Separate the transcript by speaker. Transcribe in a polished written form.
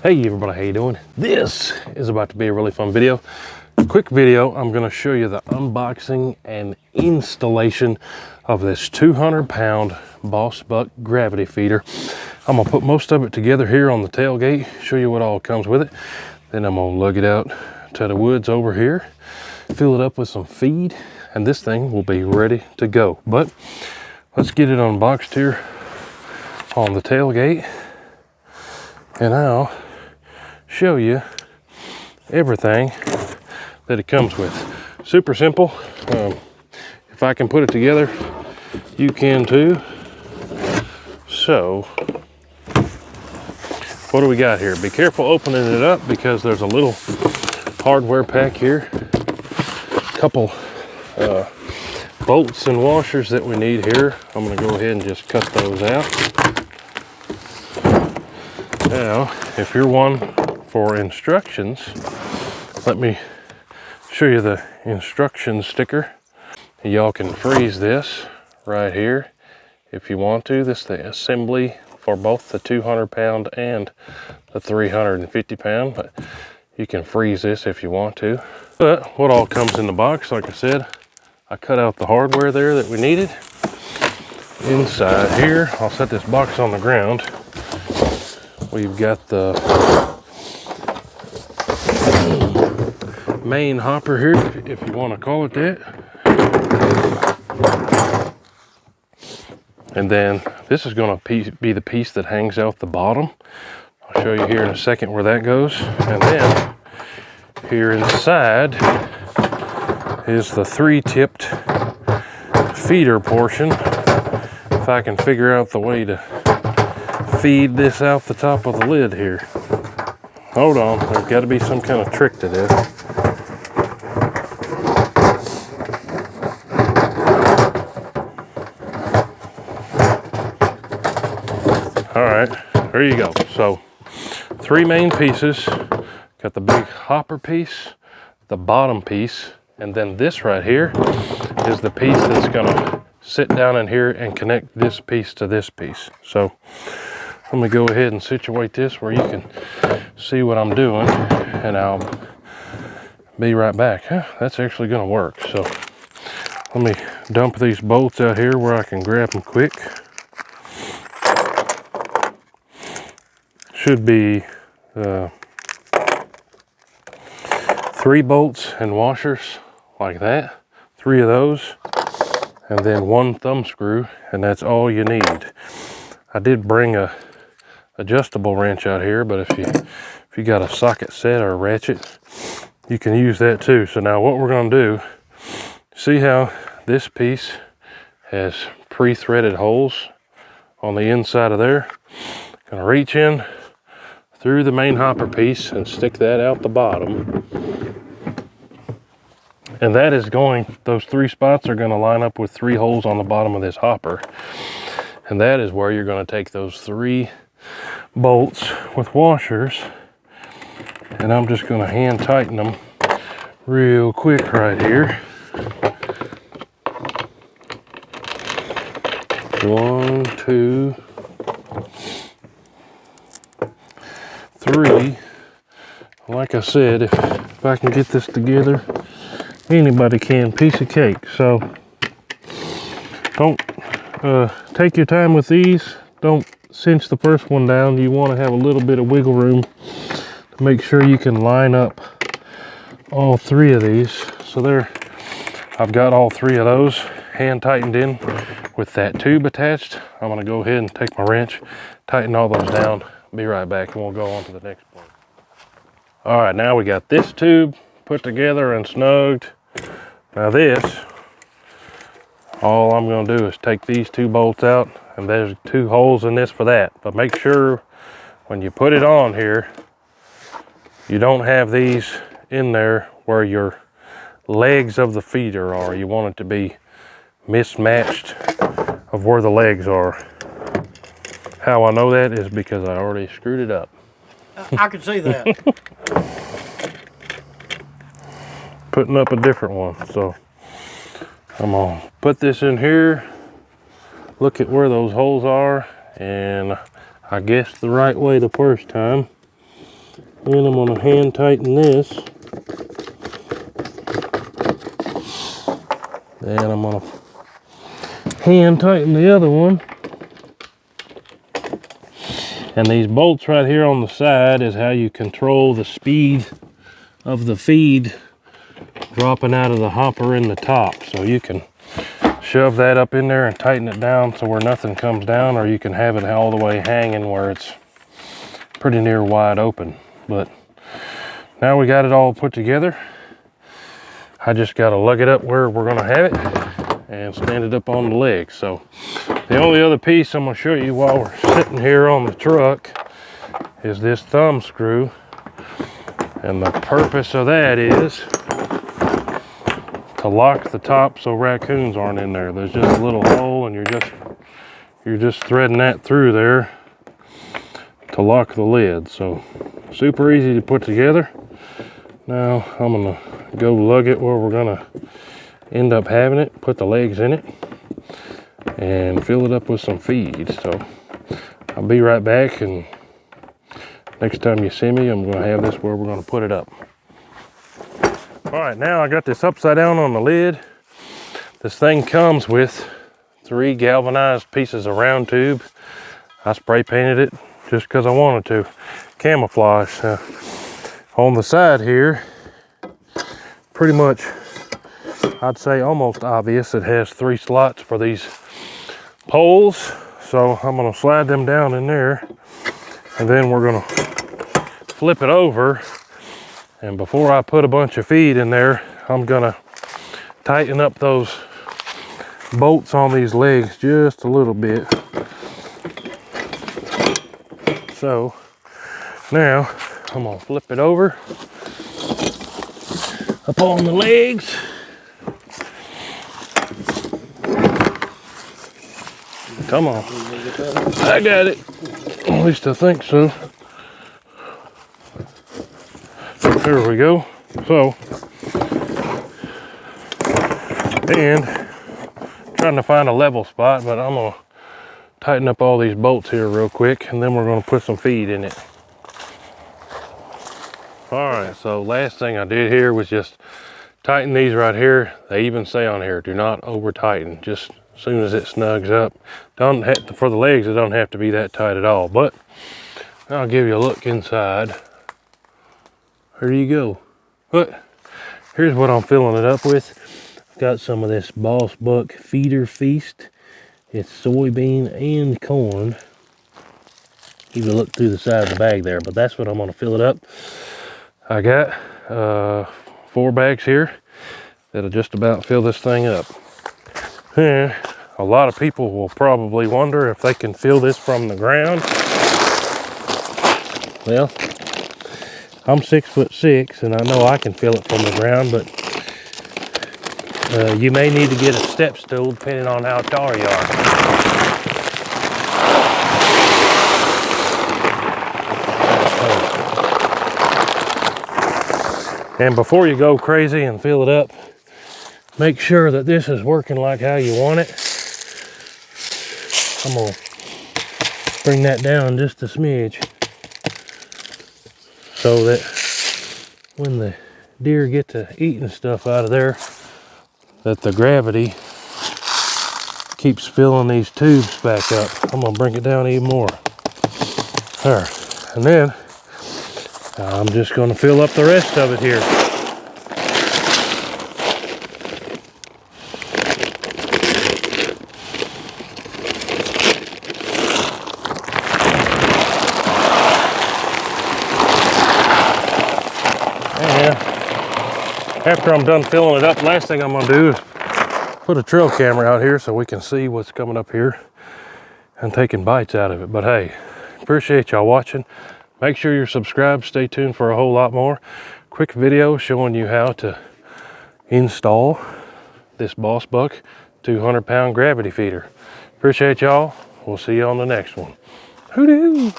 Speaker 1: Hey everybody, how you doing? This is about to be a really fun video. Quick video, I'm going to show you the unboxing and installation of this 200-pound Boss Buck gravity feeder. I'm going to put most of it together here on the tailgate, show you what all comes with it. Then I'm going to lug it out to the woods over here, fill it up with some feed, and this thing will be ready to go. But let's get it unboxed here on the tailgate, and I'll show you everything that it comes with. Super simple. If I can put it together, you can too. So what do we got here? Be careful opening it up because there's a little hardware pack here, a couple bolts and washers that we need here. I'm going to go ahead and just cut those out. Now if you're one for instructions, let me show you the instruction sticker. Y'all can freeze this right here if you want to. This is the assembly for both the 200-pound and the 350-pound, but you can freeze this if you want to. But what all comes in the box, like I said, I cut out the hardware there that we needed. Inside here, I'll set this box on the ground. We've got the main hopper here, if you want to call it that. And then this is going to be the piece that hangs out the bottom. I'll show you here in a second where that goes. And then here inside is the 3-tipped feeder portion. If I can figure out the way to feed this out the top of the lid here. Hold on, there's got to be some kind of trick to this. All right, there you go. So 3 main pieces. Got the big hopper piece, the bottom piece, and then this right here is the piece that's gonna sit down in here and connect this piece to this piece. So let me go ahead and situate this where you can see what I'm doing, and I'll be right back. That's actually gonna work. So let me dump these bolts out here where I can grab them quick. Should be 3 bolts and washers like that, 3 of those, and then 1 thumb screw, and that's all you need. I did bring a adjustable wrench out here, but if you got a socket set or a ratchet, you can use that too. So now what we're going to do, see how this piece has pre-threaded holes on the inside of there? Going to reach in through the main hopper piece and stick that out the bottom. And that is those 3 spots are going to line up with 3 holes on the bottom of this hopper. And that is where you're going to take those 3 bolts with washers, and I'm just going to hand tighten them real quick right here. 1, 2, 3. Like I said, if I can get this together, anybody can. Piece of cake. So don't take your time with these. Don't cinch the first one down. You want to have a little bit of wiggle room to make sure you can line up all 3 of these. So there, I've got all 3 of those hand tightened in with that tube attached. I'm going to go ahead and take my wrench, tighten all those down. Be right back and we'll go on to the next one. All right, now we got this tube put together and snugged. Now this, all I'm going to do is take these 2 bolts out, and there's 2 holes in this for that. But make sure when you put it on here, you don't have these in there where your legs of the feeder are. You want it to be mismatched of where the legs are. How I know that is because I already screwed it up.
Speaker 2: I can see that.
Speaker 1: Putting up a different one. So I'm gonna put this in here, look at where those holes are, and I guessed the right way the first time. And I'm gonna hand tighten this. And I'm gonna hand tighten the other one. And these bolts right here on the side is how you control the speed of the feed dropping out of the hopper in the top. So you can shove that up in there and tighten it down so where nothing comes down, or you can have it all the way hanging where it's pretty near wide open. But now we got it all put together. I just got to lug it up where we're going to have it and stand it up on the legs. So the only other piece I'm going to show you while we're sitting here on the truck is this thumb screw. And the purpose of that is to lock the top so raccoons aren't in there. There's just a little hole, and you're just threading that through there to lock the lid. So super easy to put together. Now I'm gonna go lug it where we're gonna end up having it, put the legs in it, and fill it up with some feed. So I'll be right back, and next time you see me, I'm gonna have this where we're gonna put it up. All right, now I got this upside down on the lid. This thing comes with 3 galvanized pieces of round tube. I spray painted it just because I wanted to. Camouflage. On the side here, pretty much, I'd say almost obvious, it has 3 slots for these poles. So I'm gonna slide them down in there, and then we're gonna flip it over. And before I put a bunch of feed in there, I'm gonna tighten up those bolts on these legs just a little bit. So now I'm gonna flip it over up on the legs. Come on. I got it. At least I think so. There we go. So, and trying to find a level spot, but I'm gonna tighten up all these bolts here real quick, and then we're gonna put some feed in it. All right, so last thing I did here was just tighten these right here. They even say on here, do not over tighten, just as soon as it snugs up. Don't have to, for the legs, it don't have to be that tight at all, but I'll give you a look inside. There you go. But here's what I'm filling it up with. I've got some of this Boss Buck Feeder Feast. It's soybean and corn. You can look through the side of the bag there, but that's what I'm gonna fill it up. I got 4 bags here that'll just about fill this thing up. And a lot of people will probably wonder if they can fill this from the ground. Well, I'm 6'6", and I know I can fill it from the ground, but you may need to get a step stool depending on how tall you are. And before you go crazy and fill it up, make sure that this is working like how you want it. I'm gonna bring that down just a smidge, so that when the deer get to eating stuff out of there, that the gravity keeps filling these tubes back up. I'm gonna bring it down even more. There, and then I'm just gonna fill up the rest of it here. After I'm done filling it up, last thing I'm gonna do is put a trail camera out here so we can see what's coming up here and taking bites out of it. But hey, appreciate y'all watching. Make sure you're subscribed. Stay tuned for a whole lot more. Quick video showing you how to install this Boss Buck 200-pound gravity feeder. Appreciate y'all. We'll see you on the next one. Hoodoo!